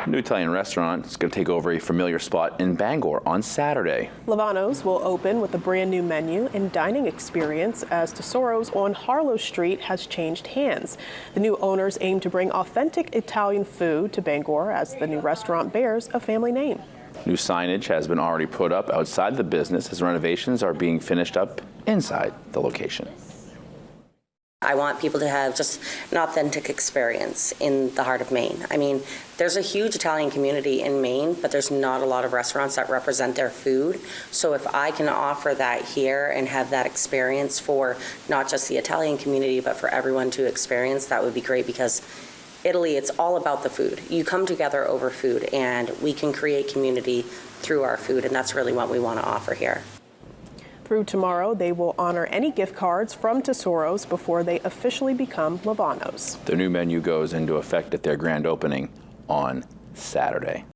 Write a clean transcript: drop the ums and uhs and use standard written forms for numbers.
A new Italian restaurant is going to take over a familiar spot in Bangor on Saturday. Lavano's will open with a brand new menu and dining experience as Tesoro's on Harlow Street has changed hands. The new owners aim to bring authentic Italian food to Bangor as the new restaurant bears a family name. New signage has been already put up outside the business as renovations are being finished up inside the location. I want people to have just an authentic experience in the heart of Maine. I mean, there's a huge Italian community in Maine, but there's not a lot of restaurants that represent their food. So if I can offer that here and have that experience for not just the Italian community, but for everyone to experience, that would be great, because Italy, it's all about the food. You come together over food, and we can create community through our food, and that's really what we want to offer here. Through tomorrow, they will honor any gift cards from Tesoro's before they officially become Lavano's. The new menu goes into effect at their grand opening on Saturday.